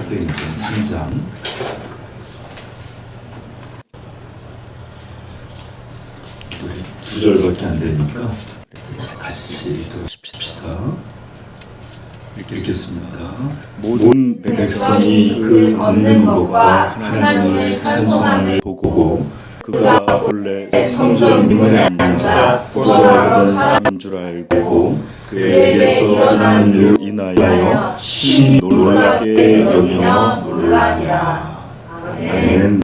사도행전 3장 우리 2절밖에 안 되니까 같이 읽읍시다. 읽겠습니다. 모든 백성이 그 걷는 것과 하나님을 찬송함을 보고 그가 본래 성전 문에 앉아 기도하던 사람인 줄 알고 그에게서 일어나는 일로 인하여 심히 놀랍게 여기며 놀라니라. 아멘.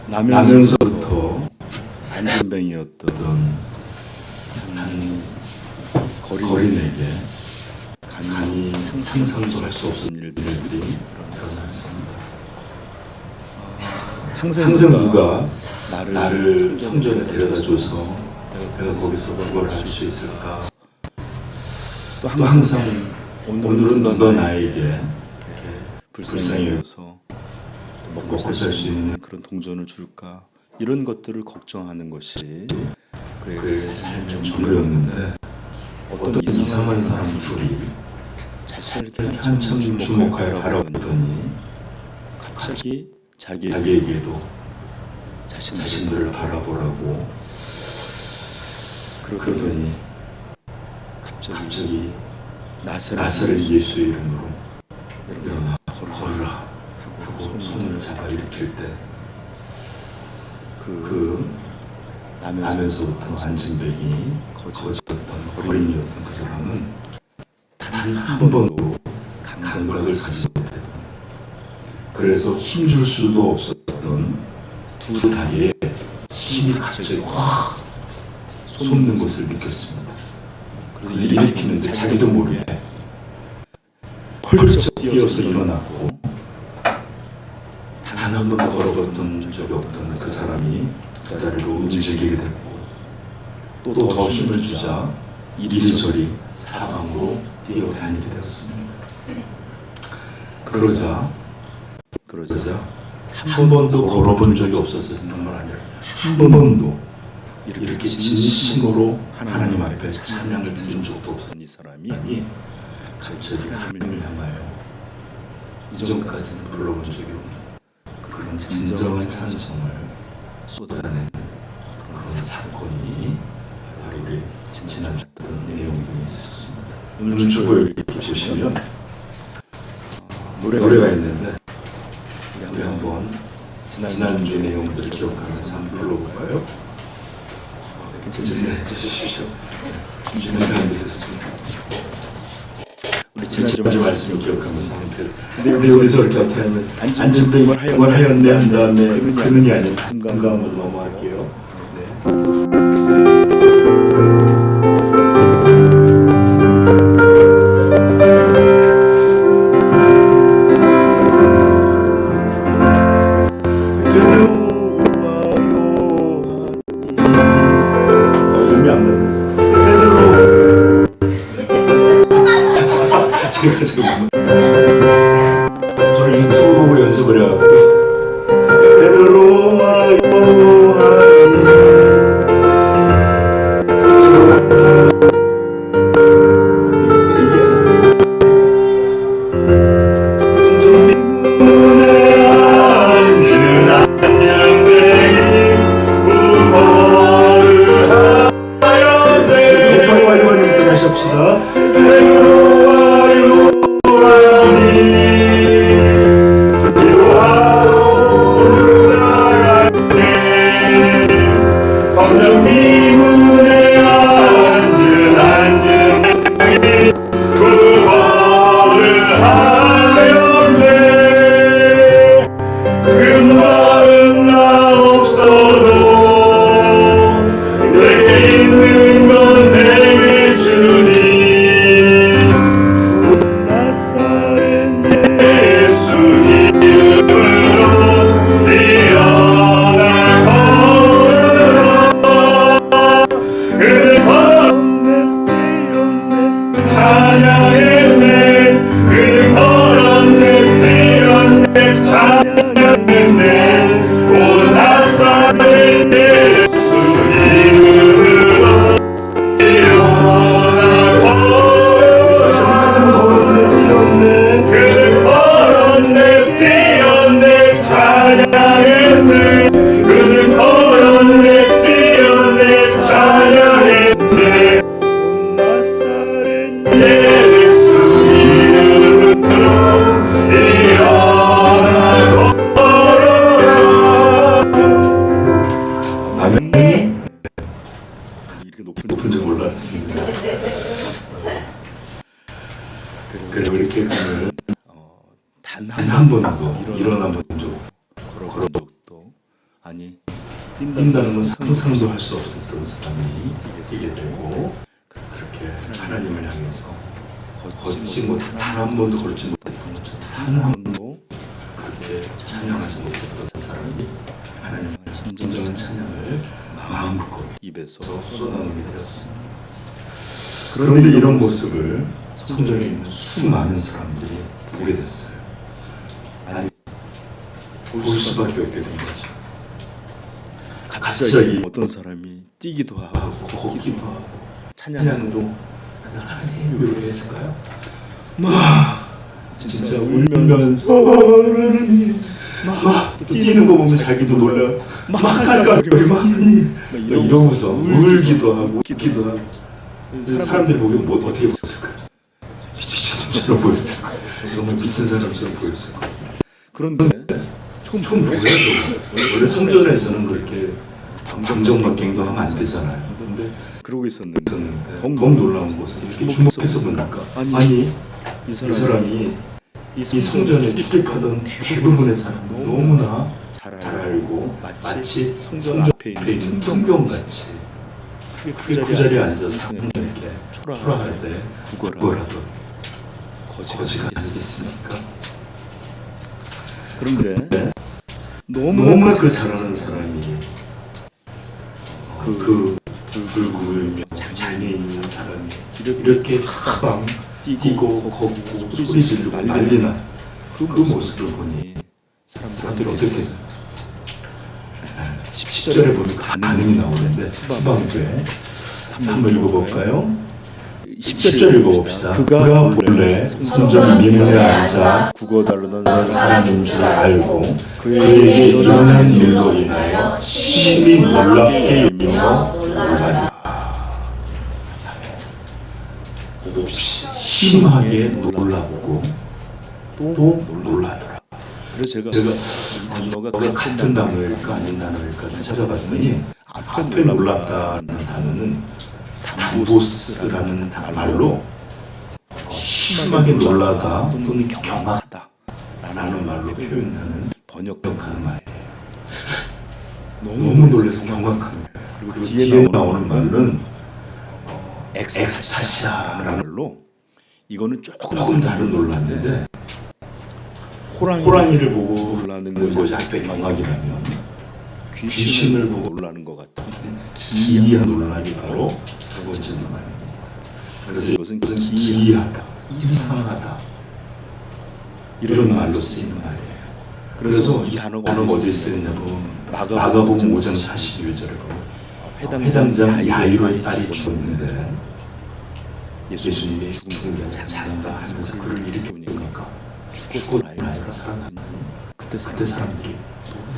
나면서부터 안전뱅이였던 한 거린에게 감히 상상도 할 수 없는 일들이 일어났습니다. 항상 누가 나를 성전에 데려다줘서 내가 거기서 그걸 할 수 있을까? 또 항상 오늘은 누가 나에게 불쌍히 여겨서 먹고 살 수 있는 그런 동전을 줄까? 이런 것들을 걱정하는 것이 그의 삶의 전부였는데 어떤 이상한 사람 둘이 자신을 이렇게 한참 주목하여 바라보더니 갑자기 자기에게도 자신들을 바라보라고 그러더니 갑자기 나사렛 예수 이름으로 일어나 걸으라 하고 손을 잡아 일으킬 때 그 나면서부터 안진뱅이 거지였던 거린이었던 그 사람은 단 한 번도 감각을 가지지 못했던, 그래서 힘줄 수도 없었던 두 다리에 힘이 갑자기 확 솟는 것을 느꼈습니다. 그래서 일으키는데 자기도 모르게 펄쩍 뛰어서 일어났고 단 한 번도 걸어봤던 적이 없던 그 사람이 두 다리를 움직이게 됐고 또 더 힘을 주자 이리저리 사방으로 뛰어다니게 되었습니다. 그러자 한 번도 걸어본 적이 없었을 뿐만 아니라 한 번도 이렇게 진심으로 하나님 앞에 찬양을 드린 적도 없던 이 사람이 갑자기 하나님을 향하여 이전까지는 불러본 적이 없는 그런 진정한 찬송을 쏟아낸 그런 사건이 바로 우리 지나갔던 내용이 있었습니다. 오늘 주보를 이렇게 보시면 노래가 있는데 우리 한번 지난주 내용들을 기억하면서 한번 불러볼까요? 괜찮네, 해주십시오. 준비를 안 되셨습니다. 우리 지난주 말씀을 기억하면서 한번 근데 여기서 이렇게 어떻게 하면 안진뱅이를 하였네 한 다음에 그는이 아니라 금강으로 넘어갈게요. 네. 제가 지금 저는 유튜브 보고 연습을 해갖고 베드로 다시 합시다. 아니 뛴다는 건 상상도 할 수 없었던 사람이 뛰게 되고 그렇게 하나님을 향해서 걷지 못 단 한 번도 걷지 못했던 것처럼 단 한 번도 그렇게 찬양하지 못했던 사람이 하나님 진정한 찬양을 마음껏 입에서 쏟아내게 되었습니다. 그런데 이런 모습을 성전에 있는 수많은 사람들이 보게 됐어요. 아니 볼 수밖에 없게 된 거죠. 갑자기 어떤 사람이 뛰기도 하고 걷기도 하고 찬양도 하나님 이렇게 했을까요? 막 진짜 울면서 하나님 막 뛰는 거 보면 자기도 놀라 막 깔깔거리고 하나님 이러면서 울기도 하고 웃기도 하고 사람들이 보기엔 뭐 어떻게 보였을까요? 미친놈처럼 보였을까요? 정말 미친 사람처럼 보였을까요? 그런데 처음 보였죠. 원래 성전에서는 그렇게 방정맞게도 하면 안 되잖아요. 근데 그러고 있었는데 더 놀라운 것은 이렇게 주목해서 보니까 아니 이 사람이 이 성전에 출입하던 대부분의 사람 너무나 잘 알고 마치 성전 앞에 있는 풍경같이 그 자리에 앉아서 항상 이렇게 초라할 때 구걸하던 거지가 아니겠습니까? 그런데 너무나 그 잘하는 사람이 그 불구이며 장애 있는 사람이 이렇게 사방 뛰고 걷고 소리 지르고 난리나 그 모습을 보니 사람들이 어떻게 했어요? 10절에 보니까 반응이 나오는데 후반부에 한번 읽어볼까요? 10절 읽어봅시다. 그가 본래 성전 미문에 앉아 국어 다루던 사람인 줄 알고 그에게 일어난 일로 인하여 심히 놀랍게 여기며 놀라니 심하게 놀라고 또 놀라더라. 그래서 제가 단어가 같은 단어일까 아닌 단어일까 좀 찾아봤더니 앞에 놀랍다는 단어는 담보스라는 말로 심하게 놀라다 또는 경악하다 라는 말로 표현하는 번역하는 말이에요. 너무 놀라서 경악한 거예요. 그리고 뒤에 나오는 말은 엑스타시아라는 말로 이거는 조금 다른 논란인데 호랑이를 보고 놀라는 것이 앞에 경악이라면 귀신을 보고 놀라는 것 같은 기이한 논란이 바로 두 번째 논란입니다. 그래서 이것은 기이하다, 이상하다 이런 말로 쓰이는 말이에요. 그래서 이 단어가 어디에 쓰였냐면 마가복음 5장 42절에 보면 회당장 야이로의 딸이 죽었는데 예수님이 죽은 게 아니라 하면서 그를 일으키니까 죽고 나니까 살아났다니 그때 사람들이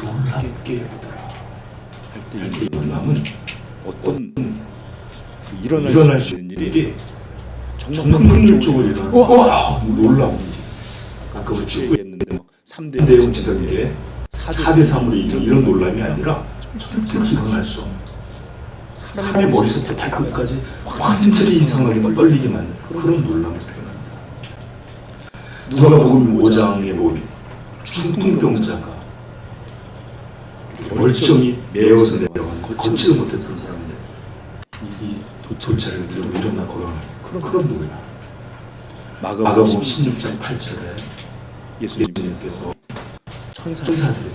놀랍게 여기더라 할 때 이 놀람은 어떤 일어날 수 있는 일이 정말 폭력적으로 일어나 와 놀라운 일이 아까 우리 축구했는데 3대 0 지던 일에 4대 3으로 이런 놀람이 아니라 절대 일어날 수 없는 사람의 머리부터 발끝까지 완전히 이상하게 떨리게 만든 그런 놀람을 표현합니다. 누가복음 5장에 보면 중풍병자가 멀쩡히 매어서 내려가는 걷지도 못했던 사람인데 이 도차를 들고 일어나 걸어가는 그런 놀람. 마가복음 16장 8절에 예수님께서 천사들이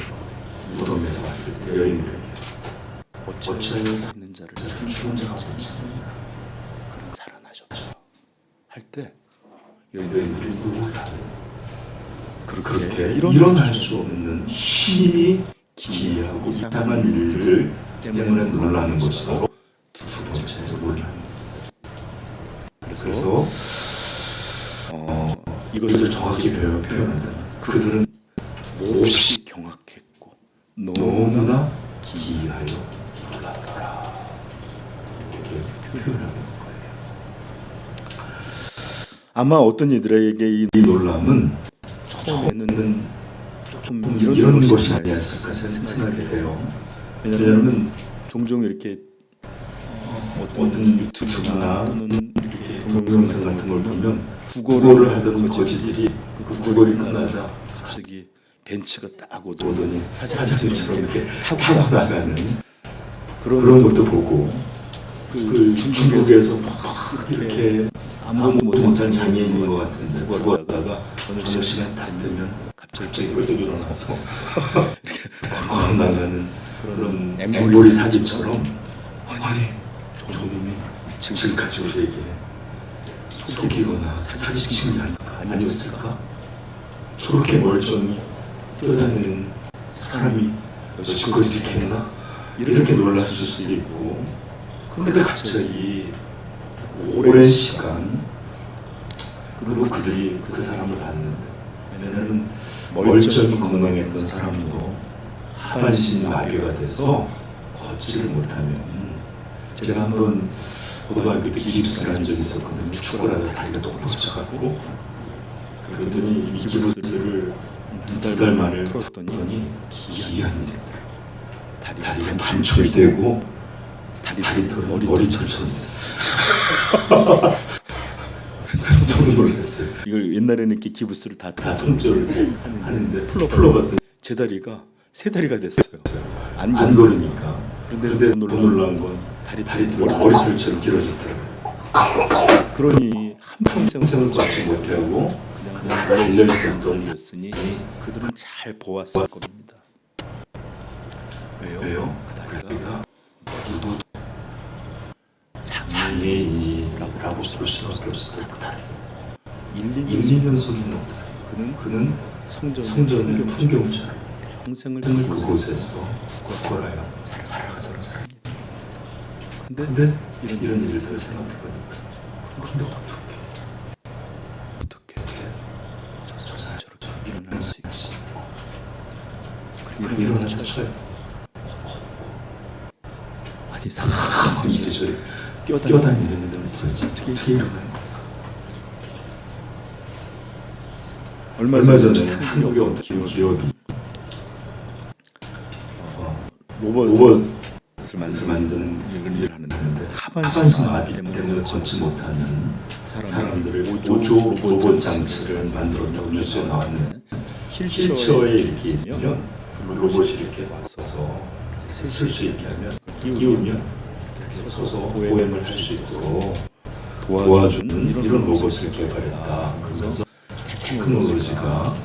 무덤에 왔을 때 여인들에게 어찌하여 있는 자를 죽은 자가 없지 그는 살아나셨죠 할 때 여인들이 놀라요. 그렇게 일어날 수 없는 힘이 기이하고 이상한 일들 때문에 놀라는 것이 바로 두 번째 놀랍니다. 그래서 이것을 정확히 표현한다면 그들은 몹시 경악했고 너무나 기이하여 놀라더라 이렇게 표현하는 거예요. 아마 어떤 이들에게 이 놀람은 처음에는 좀 이런 것이 아니었을까 생각이 돼요. 왜냐하면 종종 이렇게 어떤 유튜브나 또는 이렇게 동영상 같은 걸 보면 국어를 하던 거지들이 그 국어를 끝나자 갑자기 벤츠가 딱 오더니 사진처럼 이렇게 타고 나가는 그런 것도 보고, 그 중국에서 막 이렇게 아무것도 못한 장애인인 것 같은데 그거 하다가 저녁 시간 딱 되면 갑자기 벌떡 일어나서 이렇게 걸어 나가는 그런 엠보리 사진처럼, 아니 저놈이 지금까지 우리에게 속이거나 사기친 게 아니었을까? 저렇게 멀쩡히 뛰어다니는 사람이 여지껏 이렇게 했나? 이렇게 놀랐을 수도 있고. 근데 갑자기 오랜 시간 그리고 그들이 그 사람을 봤는데, 왜냐하면 멀쩡히 건강했던 사람도 하반신이 마비가 돼서 걷지를 못하면, 제가 한번 고등학교 때 기입스를 한 적이 있었거든요. 축구를 하다 다리가 또 꽂혀가지고, 그랬더니 이 기부스를 2달 만에 풀었더니 기이한 일이더라. 다리가 반쪽이 되고 다리털 머리털처럼 있었어요. 저도 놀랐어요. 이걸 옛날에는 이렇게 기부스를 다 통째로 하는데 풀러봤더니 제 다리가 세 다리가 됐어요. 안 걸으니까. 그런데 더 놀라운 건 다리털이 머리털처럼 길어졌더라고요. 그러니 한평생을 걷지 못하고 그냥 걸려있었던 일이었으니 그들은 잘 보았을 겁니다. 왜요? 그 다리가 모두 장애인이라고 볼 수밖에 없었던 그 다리. 1~2년 속이는 그는 성전의 풍경처럼 평생을 그곳에서 구걸하여 살아가도록 합니다. 근데 이런 일들을 생각해보니까, 그런데 어떻게 저 사람 저렇게 일어날 수 있고, 그리고 일어나셔요. 아니 사람 이리저리 뛰어다니는 애들 어떻게 일어나요? 얼마 전에 한국의 어떤 기업이 로봇을 만드는 일을 하는데, 하반신 마비 때문에 걷지 못하는 사람들을 보조 로봇 장치를 만들었다고 뉴스에 나왔는데, 휠체어에 이렇게 있으면 로봇이 이렇게 와서 쓸 수 있게 하면, 끼우면 서서 보행을 할 수 있도록 도와주는 이런 로봇을 개발했다. 그래서 테크놀로지가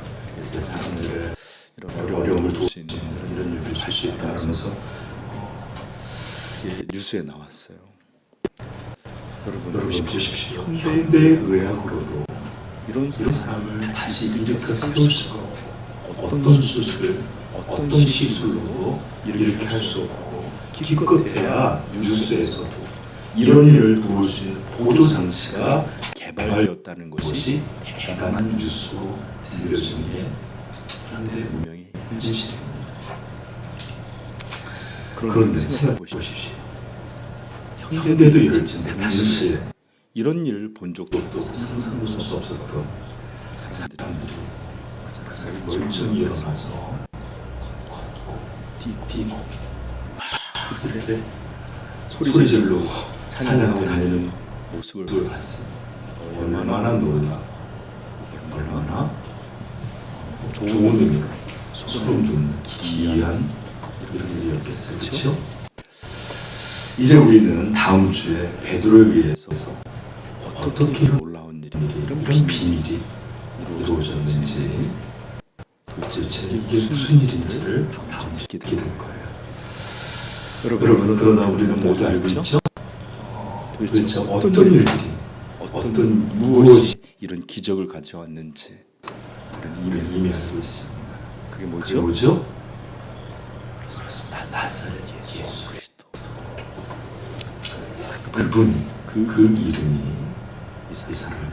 이제 사람들의 이런 어려움을 도울 수 있는 이런 일을 할 수 있다 하면서 뉴스에 나왔어요. 여러분 보십시오. 현대의학으로도 이런 사람을 다시 일으켜 세울 수가 없고, 어떤 수술, 어떤 시술로도 이렇게 할 수 없고, 기껏해야 뉴스에서도 이런 일을 도울 수 있는 보조 장치가 개발되었다는 것이 대단한 뉴스로 들려지는 게 현대 문명의 현실입니다. 그런데 생각해 보십시오. 현대도 이럴진데 당시에 이런 일을 본 적도 없고 상상할 수 없었던 사람들이 그 사람이 멀쩡히 일어나서 걷고 뛰고 그렇게 소리 질러 찬양하고 다니는 모습을 봤습니다. 얼마나 놀라, 얼마나 좋은 의미로 소름 돋는 기이한 이런 일이었겠어요. 그렇죠? 이제 우리는 다음 주에 베드로에 의해서 어떻게 놀라운 일이, 이런 비밀이 이루어졌는지, 도대체 이게 무슨 일인지를 다음 주에 듣게 될 거예요. 여러분, 그러나 우리는 모두 알고 있죠? 도대체 어떤 일들이, 무엇이 이런 기적을 가져왔는지 우리는 이미 알고 있습니다. 그게 뭐죠? 나사렛 예수 그리스도. 그분이, 그 이름이 이 사람을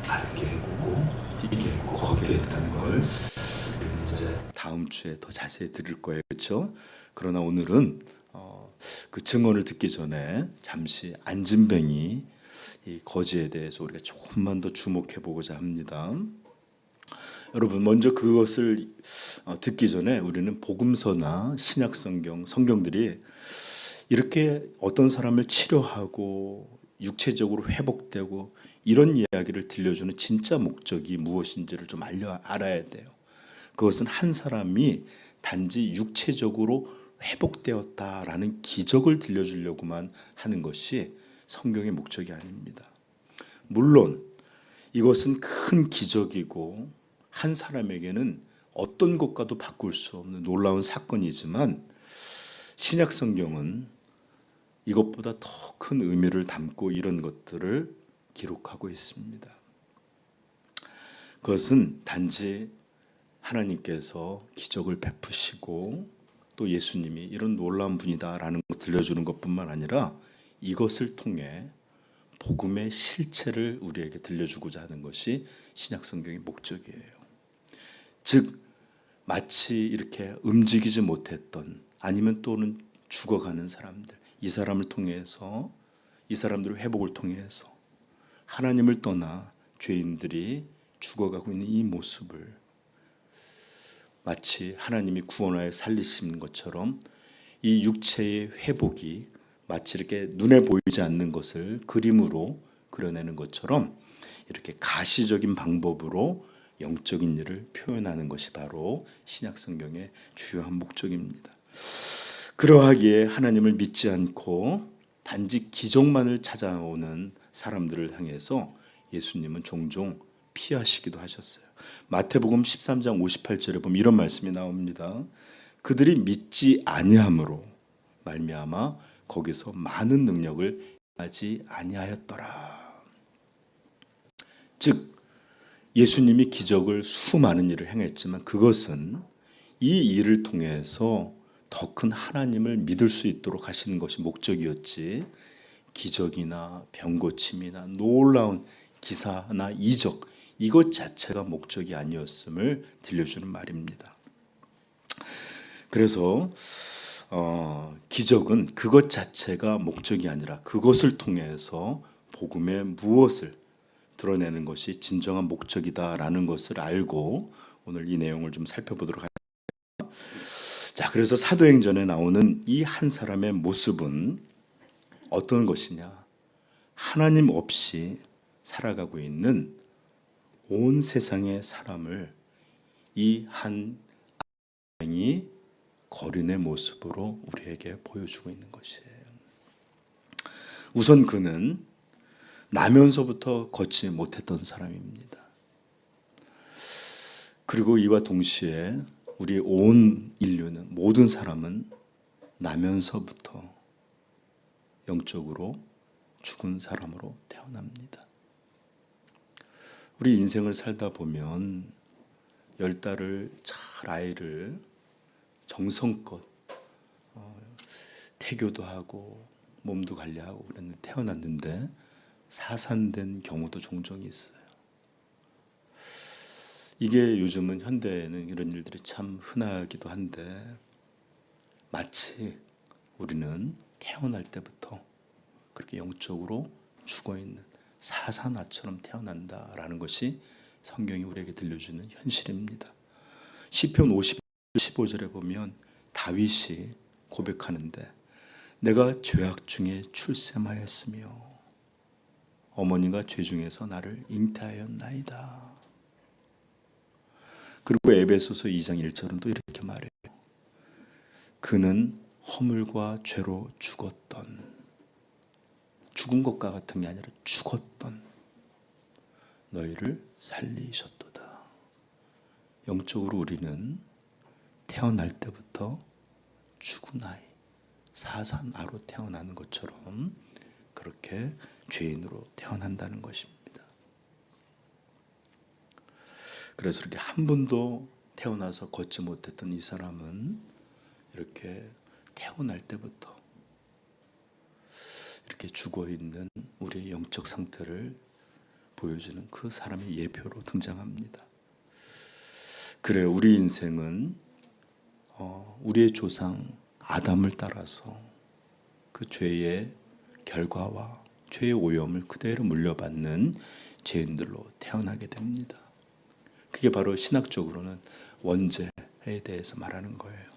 다르게 했고, 뛰게 했고, 걷게 했다는 걸 우리는 이제 다음 주에 더 자세히 들을 거예요. 그렇죠? 그러나 오늘은 그 증언을 듣기 전에 잠시 안진뱅이 이 거지에 대해서 우리가 조금만 더 주목해 보고자 합니다. 여러분, 먼저 그것을 듣기 전에 우리는 복음서나 신약 성경들이 이렇게 어떤 사람을 치료하고 육체적으로 회복되고 이런 이야기를 들려주는 진짜 목적이 무엇인지를 좀 알아야 돼요. 그것은 한 사람이 단지 육체적으로 회복되었다라는 기적을 들려주려고만 하는 것이 성경의 목적이 아닙니다. 물론 이것은 큰 기적이고 한 사람에게는 어떤 것과도 바꿀 수 없는 놀라운 사건이지만 신약 성경은 이것보다 더 큰 의미를 담고 이런 것들을 기록하고 있습니다. 그것은 단지 하나님께서 기적을 베푸시고 또 예수님이 이런 놀라운 분이다라는 걸 들려주는 것뿐만 아니라 이것을 통해 복음의 실체를 우리에게 들려주고자 하는 것이 신약 성경의 목적이에요. 즉 마치 이렇게 움직이지 못했던 아니면 또는 죽어가는 사람들, 이 사람을 통해서 이 사람들의 회복을 통해서 하나님을 떠나 죄인들이 죽어가고 있는 이 모습을 마치 하나님이 구원하여 살리신 것처럼 이 육체의 회복이 마치 이렇게 눈에 보이지 않는 것을 그림으로 그려내는 것처럼 이렇게 가시적인 방법으로 영적인 일을 표현하는 것이 바로 신약 성경의 주요한 목적입니다. 그러하기에 하나님을 믿지 않고 단지 기적만을 찾아오는 사람들을 향해서 예수님은 종종 피하시기도 하셨어요. 마태복음 13장 58절에 보면 이런 말씀이 나옵니다. 그들이 믿지 아니함으로 말미암아 거기서 많은 능력을 하지 아니하였더라. 즉 예수님이 기적을 수많은 일을 행했지만 그것은 이 일을 통해서 더 큰 하나님을 믿을 수 있도록 하시는 것이 목적이었지 기적이나 병고침이나 놀라운 기사나 이적 이것 자체가 목적이 아니었음을 들려주는 말입니다. 그래서 기적은 그것 자체가 목적이 아니라 그것을 통해서 복음의 무엇을 드러내는 것이 진정한 목적이다라는 것을 알고 오늘 이 내용을 좀 살펴보도록 하겠습니다. 자, 그래서 사도행전에 나오는 이 한 사람의 모습은 어떤 것이냐? 하나님 없이 살아가고 있는 온 세상의 사람을 이 한 아이이 거린의 모습으로 우리에게 보여주고 있는 것이에요. 우선 그는 나면서부터 걷지 못했던 사람입니다. 그리고 이와 동시에 우리 온 인류는 모든 사람은 나면서부터 영적으로 죽은 사람으로 태어납니다. 우리 인생을 살다 보면 10달을 잘 아이를 정성껏 태교도 하고 몸도 관리하고 그랬는데 태어났는데 사산된 경우도 종종 있어요. 이게 요즘은 현대에는 이런 일들이 참 흔하기도 한데 마치 우리는 태어날 때부터 그렇게 영적으로 죽어있는 사산아처럼 태어난다라는 것이 성경이 우리에게 들려주는 현실입니다. 시편 15절에 보면 다윗이 고백하는데 내가 죄악 중에 출생하였으며 어머니가 죄 중에서 나를 잉태하였나이다. 그리고 에베소서 2장 1절은 또 이렇게 말해요. 그는 허물과 죄로 죽었던 죽은 것과 같은 게 아니라 죽었던 너희를 살리셨도다. 영적으로 우리는 태어날 때부터 죽은 아이, 사산아로 태어나는 것처럼 그렇게 죄인으로 태어난다는 것입니다. 그래서 이렇게 한 번도 태어나서 걷지 못했던 이 사람은 이렇게 태어날 때부터 이렇게 죽어있는 우리의 영적 상태를 보여주는 그 사람의 예표로 등장합니다. 그래요. 우리 인생은 우리의 조상 아담을 따라서 그 죄의 결과와 죄의 오염을 그대로 물려받는 죄인들로 태어나게 됩니다. 그게 바로 신학적으로는 원죄에 대해서 말하는 거예요.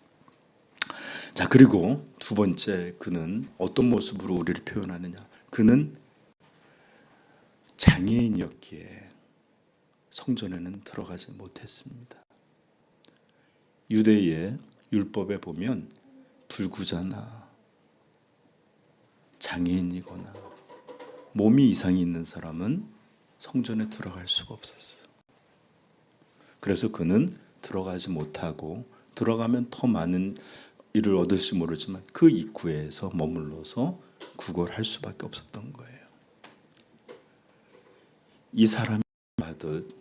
자, 그리고 두 번째, 그는 어떤 모습으로 우리를 표현하느냐? 그는 장애인이었기에 성전에는 들어가지 못했습니다. 유대의 율법에 보면 불구자나 장애인이거나 몸이 이상이 있는 사람은 성전에 들어갈 수가 없었어요. 그래서 그는 들어가지 못하고, 들어가면 더 많은 일을 얻을지 모르지만 그 입구에서 머물러서 구걸할 수밖에 없었던 거예요. 이 사람이 하듯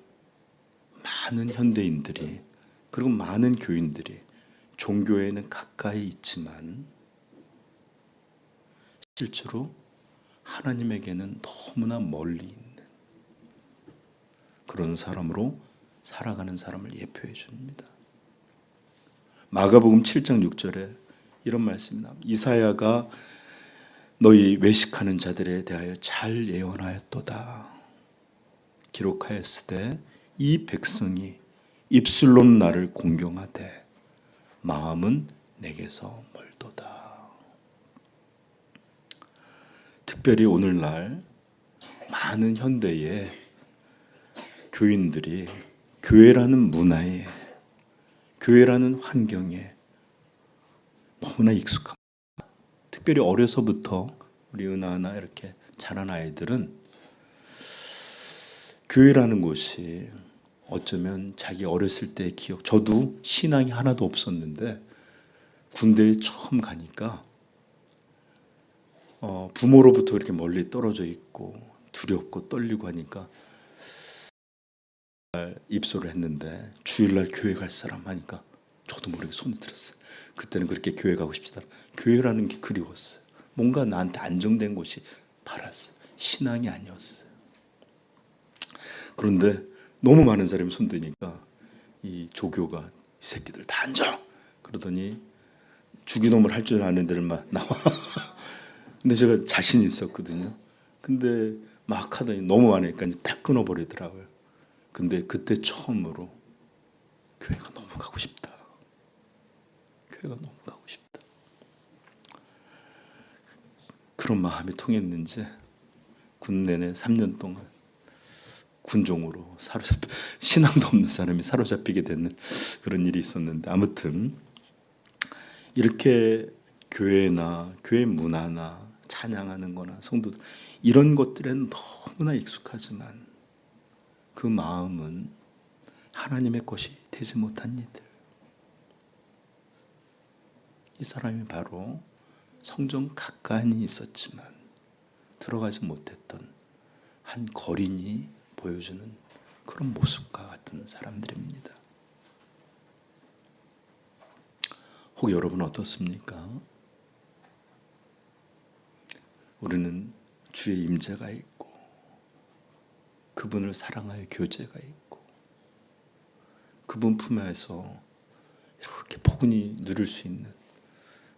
많은 현대인들이, 그리고 많은 교인들이 종교에는 가까이 있지만 실제로 하나님에게는 너무나 멀리 있는 그런 사람으로 살아가는 사람을 예표해 줍니다. 마가복음 7장 6절에 이런 말씀이 나옵니다. 이사야가 너희 외식하는 자들에 대하여 잘 예언하였도다. 기록하였으되 이 백성이 입술로는 나를 공경하되 마음은 내게서 멀도다. 특별히 오늘날 많은 현대의 교인들이 교회라는 문화에, 교회라는 환경에 너무나 익숙합니다. 특별히 어려서부터 우리 은하나 이렇게 자란 아이들은 교회라는 곳이 어쩌면 자기 어렸을 때의 기억, 저도 신앙이 하나도 없었는데 군대에 처음 가니까 부모로부터 이렇게 멀리 떨어져 있고 두렵고 떨리고 하니까 입소를 했는데 주일날 교회 갈 사람 하니까 저도 모르게 손을 들었어요. 그때는 그렇게 교회 가고 싶지 않아요. 교회라는 게 그리웠어요. 뭔가 나한테 안정된 곳이 바랐어요. 신앙이 아니었어요. 그런데 너무 많은 사람이 손드니까 이 조교가 이 새끼들 다 앉아! 그러더니 주기도문 할 줄 아는 애들만 나와. 근데 제가 자신이 있었거든요. 근데 막 하더니 너무 많으니까 딱 끊어버리더라고요. 근데 그때 처음으로 교회가 너무 가고 싶다. 교회가 너무 가고 싶다. 그런 마음이 통했는지 군 내내 3년 동안 군종으로 신앙도 없는 사람이 사로잡히게 되는 그런 일이 있었는데, 아무튼 이렇게 교회나 교회 문화나 찬양하는 거나 성도들 이런 것들엔 너무나 익숙하지만 그 마음은 하나님의 것이 되지 못한 이들. 이 사람이 바로 성전 가까이 있었지만 들어가지 못했던 한 거린이 보여주는 그런 모습과 같은 사람들입니다. 혹 여러분 어떻습니까? 우리는 주의 임재가 있고 그분을 사랑하여 교제가 있고 그분 품에서 이렇게 포근히 누릴 수 있는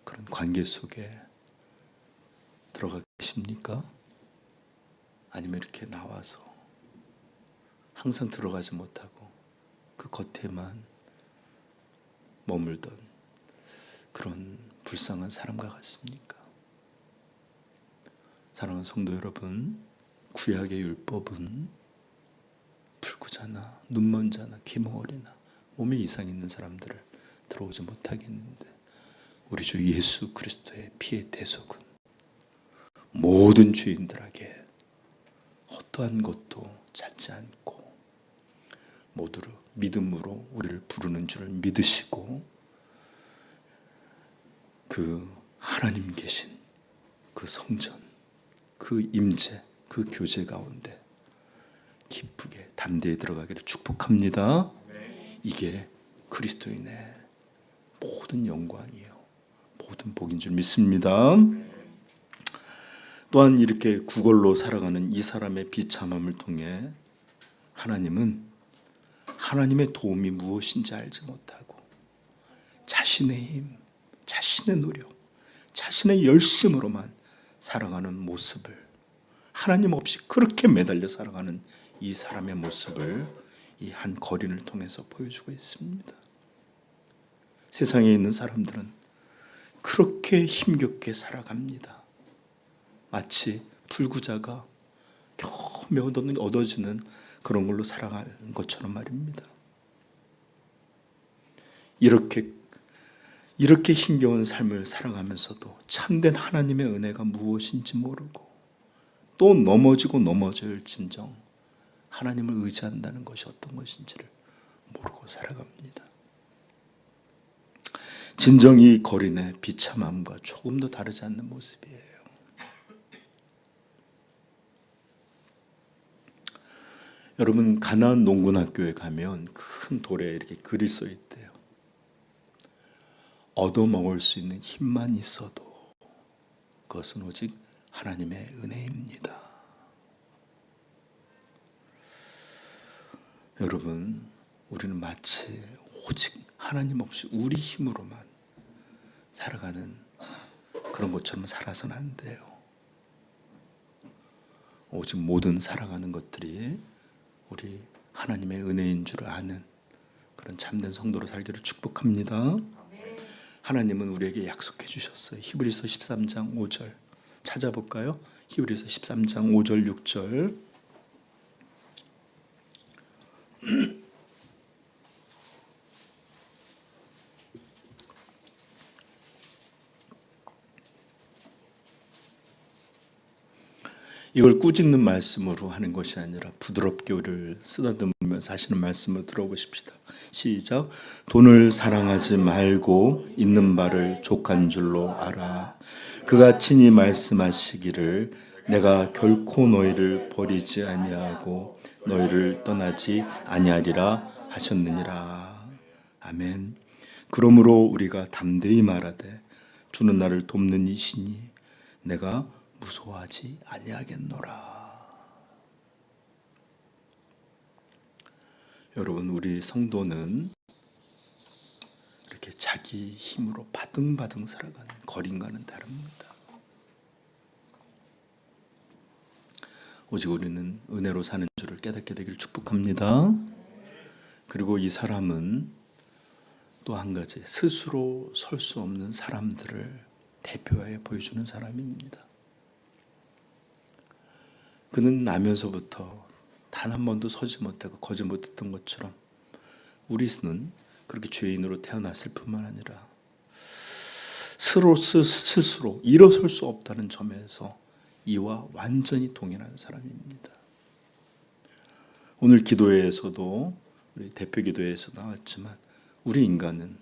그런 관계 속에 들어가 계십니까? 아니면 이렇게 나와서 항상 들어가지 못하고 그 겉에만 머물던 그런 불쌍한 사람과 같습니까? 사랑하는 성도 여러분, 구약의 율법은 불구자나 눈먼 자나 귀멍어리나 몸에 이상이 있는 사람들을 들어오지 못하게 했는데 우리 주 예수 그리스도의 피의 대속은 모든 죄인들에게 어떠한 것도 찾지 않고 모두를 믿음으로 우리를 부르는 줄을 믿으시고 그 하나님 계신 그 성전, 그 임재, 그 교제 가운데 기쁘게 담대히 들어가기를 축복합니다. 이게 그리스도인의 모든 영광이요 모든 복인 줄 믿습니다. 또한 이렇게 구걸로 살아가는 이 사람의 비참함을 통해 하나님은 하나님의 도움이 무엇인지 알지 못하고 자신의 힘, 자신의 노력, 자신의 열심으로만 살아가는 모습을, 하나님 없이 그렇게 매달려 살아가는 이 사람의 모습을 이 한 거린을 통해서 보여주고 있습니다. 세상에 있는 사람들은 그렇게 힘겹게 살아갑니다. 마치 불구자가 겨우 얻어지는 그런 걸로 살아가는 것처럼 말입니다. 이렇게 힘겨운 삶을 살아가면서도 참된 하나님의 은혜가 무엇인지 모르고 또 넘어질진정 하나님을 의지한다는 것이 어떤 것인지를 모르고 살아갑니다. 진정 이 거린의 비참함과 조금도 다르지 않는 모습이에요. 여러분, 가나안 농군학교에 가면 큰 돌에 이렇게 글이 써 있대요. 얻어먹을 수 있는 힘만 있어도 그것은 오직 하나님의 은혜입니다. 여러분, 우리는 마치 오직 하나님 없이 우리 힘으로만 살아가는 그런 것처럼 살아서는 안 돼요. 오직 모든 살아가는 것들이 우리 하나님의 은혜인 줄 아는 그런 참된 성도로 살기를 축복합니다. 하나님은 우리에게 약속해 주셨어요. 히브리서 13장 5절 찾아볼까요? 히브리서 13장 5절 6절 이걸 꾸짖는 말씀으로 하는 것이 아니라 부드럽게 우리를 쓰다듬으면서 하시는 말씀을 들어보십시다. 시작. 돈을 사랑하지 말고 있는 바를 족한 줄로 알아. 그가 친히 말씀하시기를 내가 결코 너희를 버리지 아니하고 너희를 떠나지 아니하리라 하셨느니라. 아멘. 그러므로 우리가 담대히 말하되 주는 나를 돕는 이시니 내가 무서워하지 아니하겠노라. 여러분, 우리 성도는 이렇게 자기 힘으로 바등바등 살아가는 거린과는 다릅니다. 오직 우리는 은혜로 사는 줄을 깨닫게 되기를 축복합니다. 그리고 이 사람은 또 한 가지, 스스로 설 수 없는 사람들을 대표하여 보여주는 사람입니다. 그는 나면서부터 단 한 번도 서지 못하고 거짓 못했던 것처럼 우리는 그렇게 죄인으로 태어났을 뿐만 아니라 스스로 일어설 수 없다는 점에서 이와 완전히 동일한 사람입니다. 오늘 기도회에서도 우리 대표 기도회에서 나왔지만 우리 인간은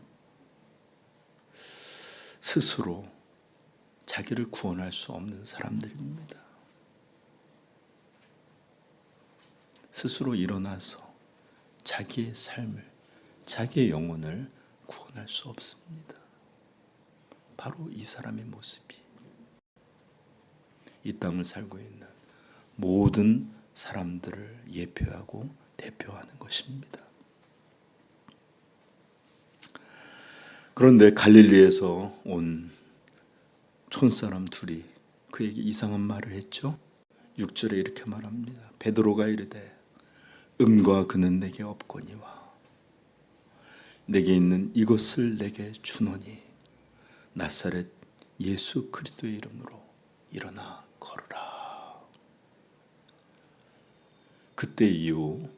스스로 자기를 구원할 수 없는 사람들입니다. 스스로 일어나서 자기의 삶을, 자기의 영혼을 구원할 수 없습니다. 바로 이 사람의 모습이 이 땅을 살고 있는 모든 사람들을 예표하고 대표하는 것입니다. 그런데 갈릴리에서 온 촌사람 둘이 그에게 이상한 말을 했죠. 6절에 이렇게 말합니다. 베드로가 이르되 음과 그는 내게 없거니와 내게 있는 이것을 내게 주노니 나사렛 예수 그리스도의 이름으로 일어나 걸으라. 그때 이후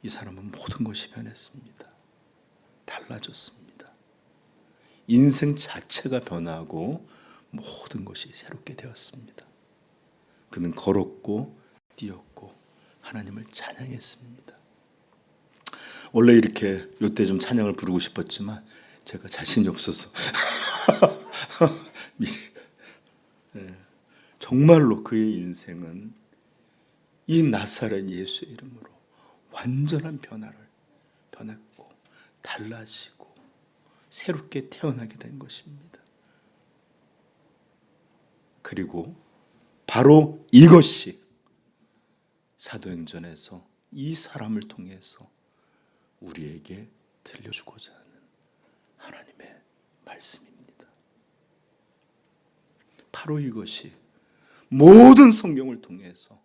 이 사람은 모든 것이 변했습니다. 달라졌습니다. 인생 자체가 변하고 모든 것이 새롭게 되었습니다. 그는 걸었고 뛰었고 하나님을 찬양했습니다. 원래 이렇게 이때 좀 찬양을 부르고 싶었지만 제가 자신이 없어서 정말로 그의 인생은 이 나사렛 예수의 이름으로 완전한 변했고 달라지고 새롭게 태어나게 된 것입니다. 그리고 바로 이것이 사도행전에서 이 사람을 통해서 우리에게 들려주고자 하는 하나님의 말씀입니다. 바로 이것이 모든 성경을 통해서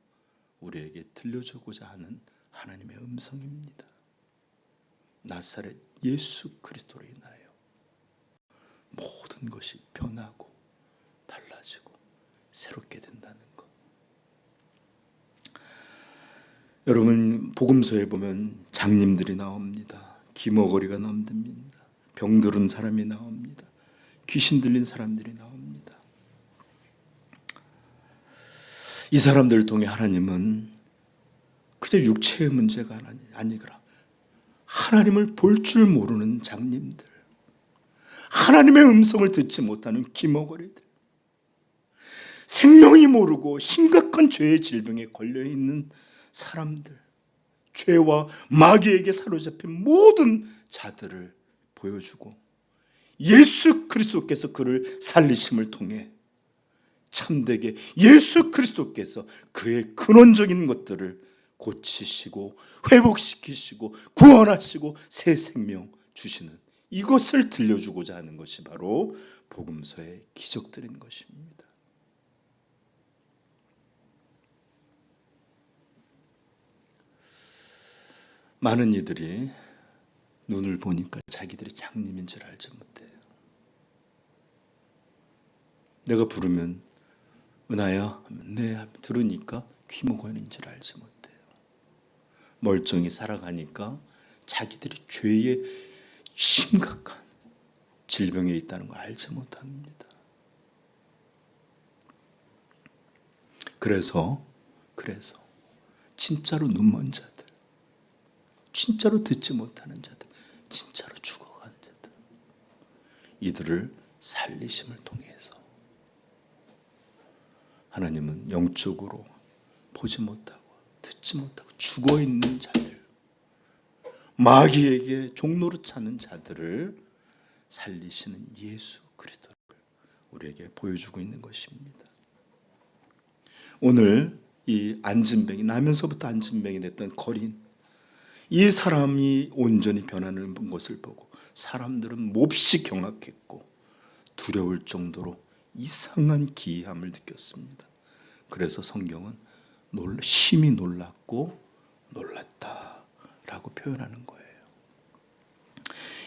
우리에게 들려주고자 하는 하나님의 음성입니다. 나사렛 예수 그리스도로 인하여 모든 것이 변하고 달라지고 새롭게 된다는 것. 여러분, 복음서에 보면 장님들이 나옵니다. 기머거리가 남듭니다. 병들은 사람이 나옵니다. 귀신 들린 사람들이 나옵니다. 이 사람들을 통해 하나님은 그저 육체의 문제가 아니라 하나님을 볼 줄 모르는 장님들, 하나님의 음성을 듣지 못하는 기머거리들, 생명이 모르고 심각한 죄의 질병에 걸려있는 사람들, 죄와 마귀에게 사로잡힌 모든 자들을 보여주고 예수 그리스도께서 그를 살리심을 통해 참되게 예수 그리스도께서 그의 근원적인 것들을 고치시고 회복시키시고 구원하시고 새 생명 주시는 이것을 들려주고자 하는 것이 바로 복음서의 기적들인 것입니다. 많은 이들이 눈을 보니까 자기들이 장님인 줄 알지 못해요. 내가 부르면 은하야 하면 네 들으니까 귀머거리인 줄 알지 못해요. 멀쩡히 살아가니까 자기들이 죄의 심각한 질병에 있다는 걸 알지 못합니다. 그래서 진짜로 눈먼 자들, 진짜로 듣지 못하는 자들, 진짜로 죽어간 자들, 이들을 살리심을 통해서 하나님은 영적으로 보지 못하고 듣지 못하고 죽어있는 자들, 마귀에게 종로로 차는 자들을 살리시는 예수 그리스도를 우리에게 보여주고 있는 것입니다. 오늘 이 안진뱅이, 나면서부터 안진뱅이 됐던 거린, 이 사람이 온전히 변하는 것을 보고 사람들은 몹시 경악했고 두려울 정도로 이상한 기이함을 느꼈습니다. 그래서 성경은 심히 놀랐고 놀랐다라고 표현하는 거예요.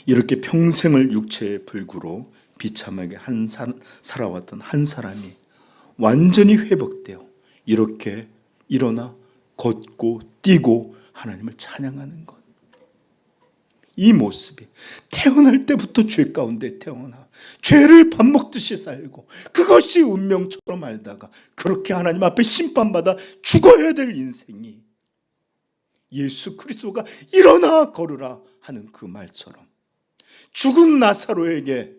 이렇게 평생을 육체의 불구로 비참하게 살아왔던 한 사람이 완전히 회복되어 이렇게 일어나 걷고 뛰고 하나님을 찬양하는 것, 이 모습이 태어날 때부터 죄 가운데 태어나 죄를 밥 먹듯이 살고 그것이 운명처럼 알다가 그렇게 하나님 앞에 심판받아 죽어야 될 인생이 예수 그리스도가 일어나 걸으라 하는 그 말처럼 죽은 나사로에게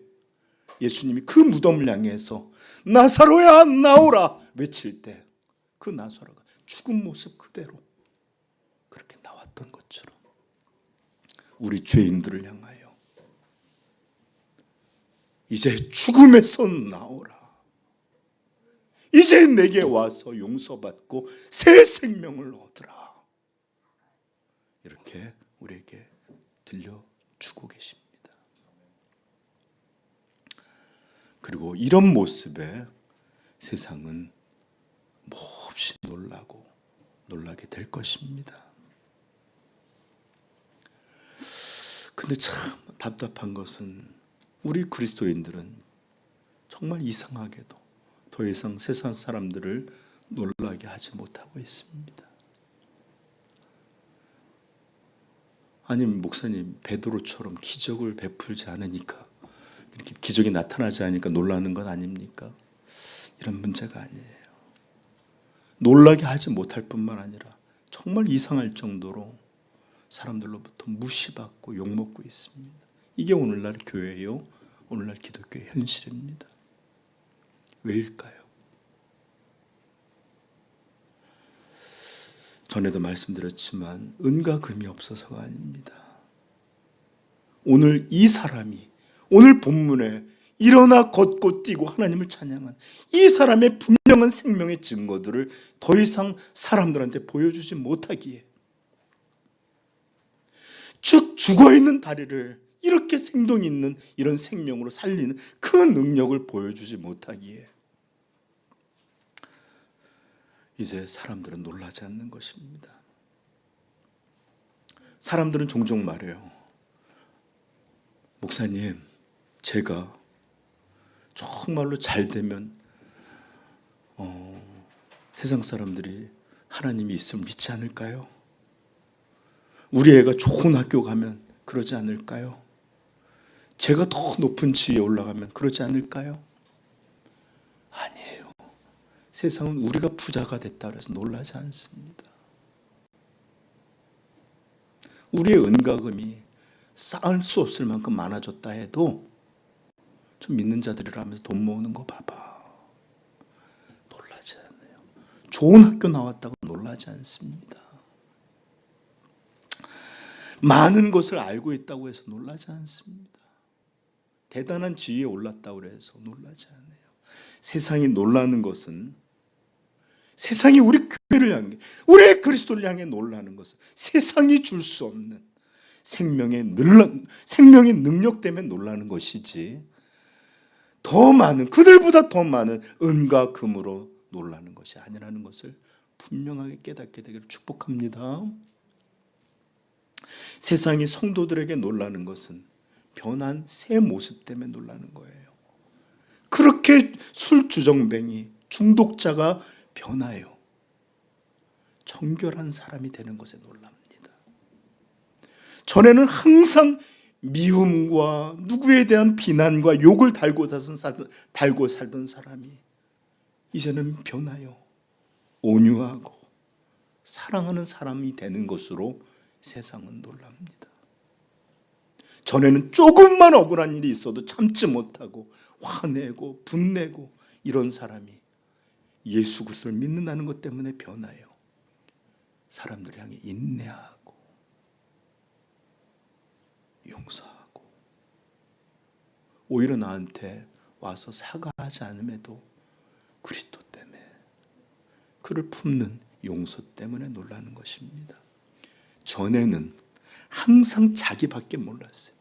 예수님이 그 무덤을 향해서 나사로야 나오라 외칠 때 그 나사로가 죽은 모습 그대로 그렇게 나왔던 것처럼 우리 죄인들을 향하여 이제 죽음에서 나오라, 이제 내게 와서 용서받고 새 생명을 얻으라, 이렇게 우리에게 들려주고 계십니다. 그리고 이런 모습에 세상은 몹시 놀라게 될 것입니다. 근데 참 답답한 것은 우리 그리스도인들은 정말 이상하게도 더 이상 세상 사람들을 놀라게 하지 못하고 있습니다. 아니 목사님 베드로처럼 기적을 베풀지 않으니까, 이렇게 기적이 나타나지 않으니까 놀라는 건 아닙니까? 이런 문제가 아니에요. 놀라게 하지 못할 뿐만 아니라 정말 이상할 정도로 사람들로부터 무시받고 욕먹고 있습니다. 이게 오늘날 교회요, 오늘날 기독교의 현실입니다. 왜일까요? 전에도 말씀드렸지만 은과 금이 없어서가 아닙니다. 오늘 이 사람이 오늘 본문에 일어나 걷고 뛰고 하나님을 찬양한 이 사람의 분명한 생명의 증거들을 더 이상 사람들한테 보여주지 못하기에, 즉 죽어있는 다리를 이렇게 생동 있는 이런 생명으로 살리는 그 능력을 보여주지 못하기에 이제 사람들은 놀라지 않는 것입니다. 사람들은 종종 말해요. 목사님, 제가 정말로 잘 되면 세상 사람들이 하나님이 있음을 믿지 않을까요? 우리 애가 좋은 학교 가면 그러지 않을까요? 제가 더 높은 지위에 올라가면 그러지 않을까요? 아니에요. 세상은 우리가 부자가 됐다 그래서 놀라지 않습니다. 우리의 은가금이 쌓을 수 없을 만큼 많아졌다 해도 좀 믿는 자들이라면서 돈 모으는 거 봐봐. 놀라지 않아요. 좋은 학교 나왔다고 놀라지 않습니다. 많은 것을 알고 있다고 해서 놀라지 않습니다. 대단한 지위에 올랐다고 해서 놀라지 않아요. 세상이 놀라는 것은, 세상이 우리 교회를 향해, 우리 그리스도를 향해 놀라는 것은 세상이 줄 수 없는 생명의 능력 때문에 놀라는 것이지, 더 많은, 그들보다 더 많은 은과 금으로 놀라는 것이 아니라는 것을 분명하게 깨닫게 되기를 축복합니다. 세상이 성도들에게 놀라는 것은 변한 새 모습 때문에 놀라는 거예요. 그렇게 술주정뱅이, 중독자가 변하여 정결한 사람이 되는 것에 놀랍니다. 전에는 항상 미움과 누구에 대한 비난과 욕을 달고 살던 사람이 이제는 변하여 온유하고 사랑하는 사람이 되는 것으로 세상은 놀랍니다. 전에는 조금만 억울한 일이 있어도 참지 못하고 화내고 분내고 이런 사람이 예수 그리스도를 믿는다는 것 때문에 변하여 사람들 향해 인내하고 용서하고, 오히려 나한테 와서 사과하지 않음에도 그리스도 때문에, 그를 품는 용서 때문에 놀라는 것입니다. 전에는 항상 자기밖에 몰랐어요.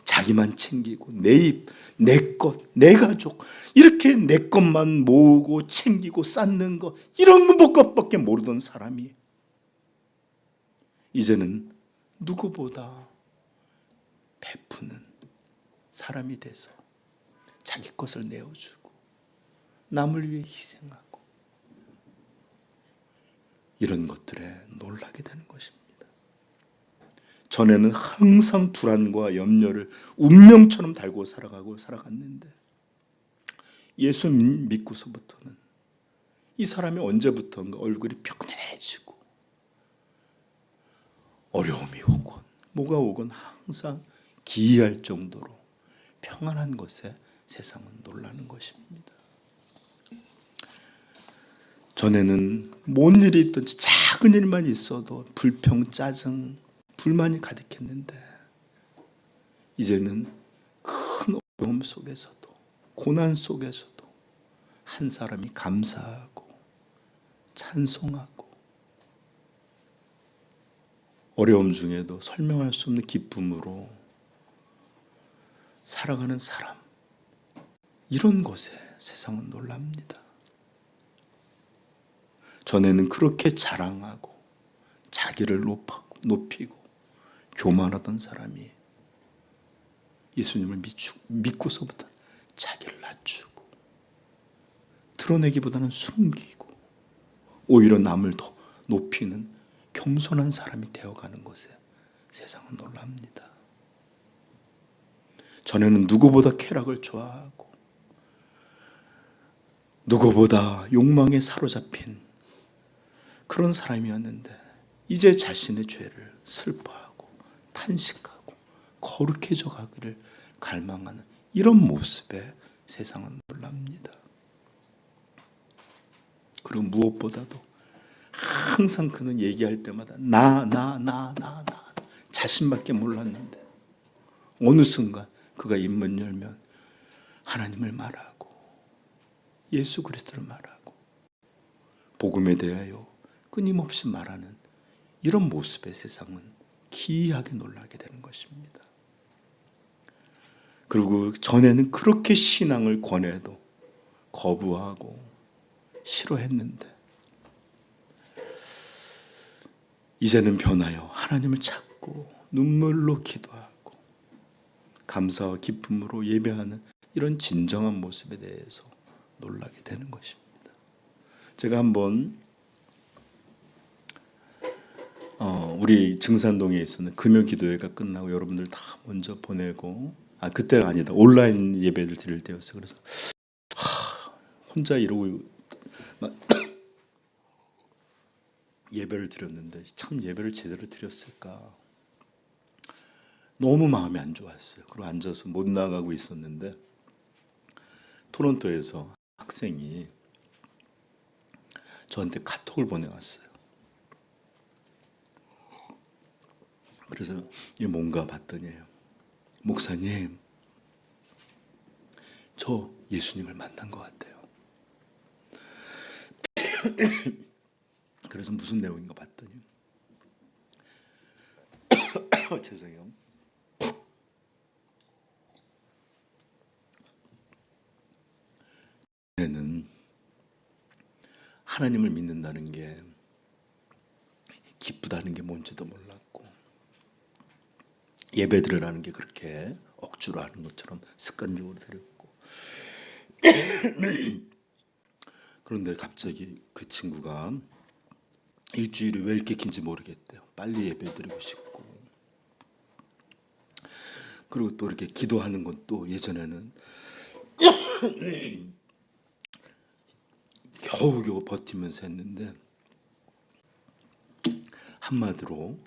자기만 챙기고 내 입, 내 것, 내 가족, 이렇게 내 것만 모으고 챙기고 쌓는 것, 이런 것밖에 모르던 사람이 이제는 누구보다 베푸는 사람이 돼서 자기 것을 내어주고 남을 위해 희생하고, 이런 것들에 놀라게 되는 것입니다. 전에는 항상 불안과 염려를 운명처럼 달고 살아갔는데 예수 믿고서부터는 이 사람이 언제부턴가 얼굴이 평온해지고, 어려움이 오건 뭐가 오건 항상 기이할 정도로 평안한 것에 세상은 놀라는 것입니다. 전에는 뭔 일이 있든지 작은 일만 있어도 불평, 짜증, 불만이 가득했는데 이제는 큰 어려움 속에서도, 고난 속에서도 한 사람이 감사하고 찬송하고, 어려움 중에도 설명할 수 없는 기쁨으로 살아가는 사람, 이런 것에 세상은 놀랍니다. 전에는 그렇게 자랑하고 자기를 높이고 교만하던 사람이 예수님을 믿고서부터 자기를 낮추고 드러내기보다는 숨기고 오히려 남을 더 높이는 겸손한 사람이 되어가는 것에 세상은 놀랍니다. 전에는 누구보다 쾌락을 좋아하고 누구보다 욕망에 사로잡힌 그런 사람이었는데 이제 자신의 죄를 슬퍼하고 탄식하고 거룩해져 가기를 갈망하는 이런 모습에 세상은 놀랍니다. 그리고 무엇보다도 항상 그는 얘기할 때마다 나 자신밖에 몰랐는데 어느 순간 그가 입문 열면 하나님을 말하고 예수 그리스도를 말하고 복음에 대하여 끊임없이 말하는 이런 모습의 세상은 기이하게 놀라게 되는 것입니다. 그리고 전에는 그렇게 신앙을 권해도 거부하고 싫어했는데 이제는 변하여 하나님을 찾고 눈물로 기도하고 감사와 기쁨으로 예배하는 이런 진정한 모습에 대해서 놀라게 되는 것입니다. 제가 한번 우리 증산동에 있었는 금요 기도회가 끝나고 여러분들 다 먼저 보내고, 그때가 아니다, 온라인 예배를 드릴 때였어요. 그래서 혼자 이러고 막 예배를 드렸는데 참 예배를 제대로 드렸을까, 너무 마음이 안 좋았어요. 그리고 앉아서 못 나가고 있었는데 토론토에서 학생이 저한테 카톡을 보내왔어요. 그래서 이게 뭔가 봤더니, 목사님, 저 예수님을 만난 것 같아요. 그래서 무슨 내용인가 봤더니 죄송해요. 는 하나님을 믿는다는 게 기쁘다는 게 뭔지도 몰랐고, 예배 드리라는 게 그렇게 억지로 하는 것처럼 습관적으로 드렸고 그런데 갑자기 그 친구가 일주일이 왜 이렇게 긴지 모르겠대요. 빨리 예배 드리고 싶고, 그리고 또 이렇게 기도하는 것도 예전에는 겨우겨우 버티면서 했는데, 한마디로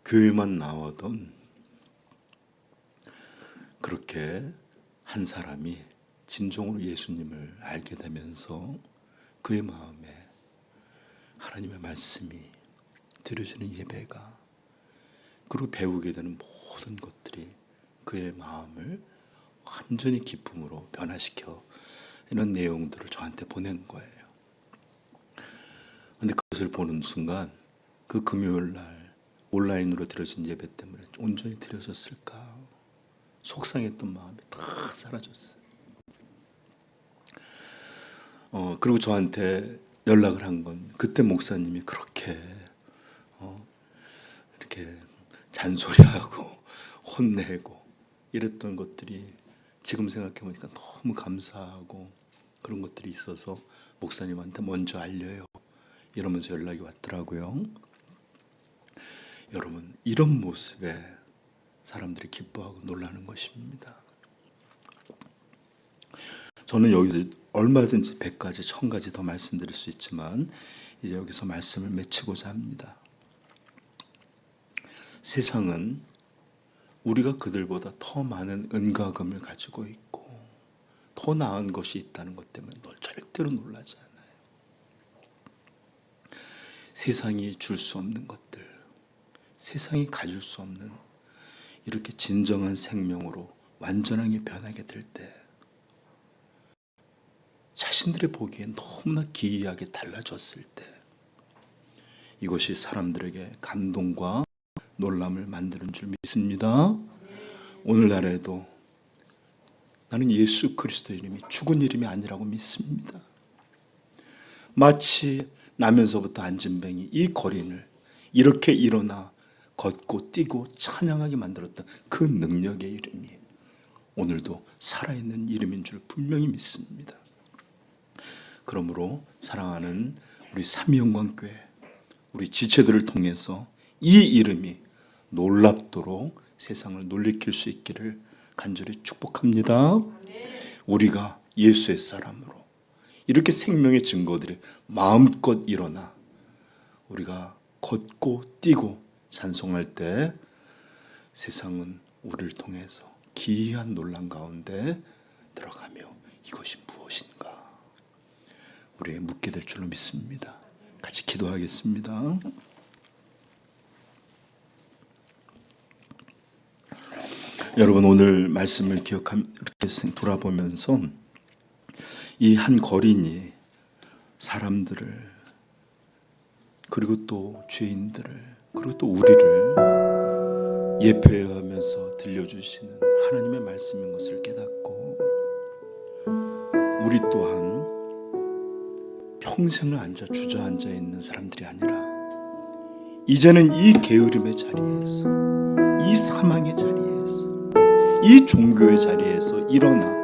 교회만 나오던 그렇게 한 사람이 진정으로 예수님을 알게 되면서 그의 마음에 하나님의 말씀이 드려지는 예배가, 그리고 배우게 되는 모든 것들이 그의 마음을 완전히 기쁨으로 변화시켜, 이런 내용들을 저한테 보낸 거예요. 그런데 그것을 보는 순간 그 금요일 날 온라인으로 드려진 예배 때문에 온전히 드려졌을까, 속상했던 마음이 다 사라졌어요. 그리고 저한테 연락을 한 건, 그때 목사님이 그렇게 이렇게 잔소리하고 혼내고 이랬던 것들이 지금 생각해 보니까 너무 감사하고, 그런 것들이 있어서 목사님한테 먼저 알려요, 이러면서 연락이 왔더라고요. 여러분, 이런 모습에 사람들이 기뻐하고 놀라는 것입니다. 저는 여기서 얼마든지 100가지, 1000가지 더 말씀드릴 수 있지만 이제 여기서 말씀을 맺히고자 합니다. 세상은 우리가 그들보다 더 많은 은과금을 가지고 있고 더 나은 것이 있다는 것 때문에 절대로 놀라지 않아요. 세상이 줄 수 없는 것들, 세상이 가질 수 없는 이렇게 진정한 생명으로 완전하게 변하게 될 때, 자신들이 보기엔 너무나 기이하게 달라졌을 때, 이것이 사람들에게 감동과 놀람을 만드는 줄 믿습니다. 오늘날에도 나는 예수 그리스도 이름이 죽은 이름이 아니라고 믿습니다. 마치 나면서부터 안진뱅이 이 거린을 이렇게 일어나 걷고 뛰고 찬양하게 만들었던 그 능력의 이름이 오늘도 살아있는 이름인 줄 분명히 믿습니다. 그러므로 사랑하는 우리 삼위영광교회, 우리 지체들을 통해서 이 이름이 놀랍도록 세상을 놀래킬 수 있기를 간절히 축복합니다. 우리가 예수의 사람으로 이렇게 생명의 증거들이 마음껏 일어나 우리가 걷고 뛰고 찬송할 때 세상은 우리를 통해서 기이한 논란 가운데 들어가며 이것이 무엇인가 우리에게 묻게 될 줄로 믿습니다. 같이 기도하겠습니다. 여러분, 오늘 말씀을 이렇게 돌아보면서 이 한 거린이 사람들을, 그리고 또 죄인들을, 그리고 또 우리를 예표하면서 들려주시는 하나님의 말씀인 것을 깨닫고, 우리 또한 평생을 주저앉아 있는 사람들이 아니라 이제는 이 게으름의 자리에서, 이 사망의 자리에서, 이 종교의 자리에서 일어나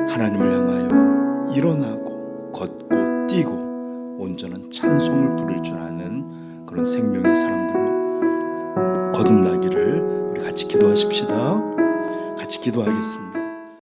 하나님을 향하여 일어나고 걷고 뛰고 온전한 찬송을 부를 줄 아는 그런 생명의 사람들로 거듭나기를 우리 같이 기도하십시다. 같이 기도하겠습니다.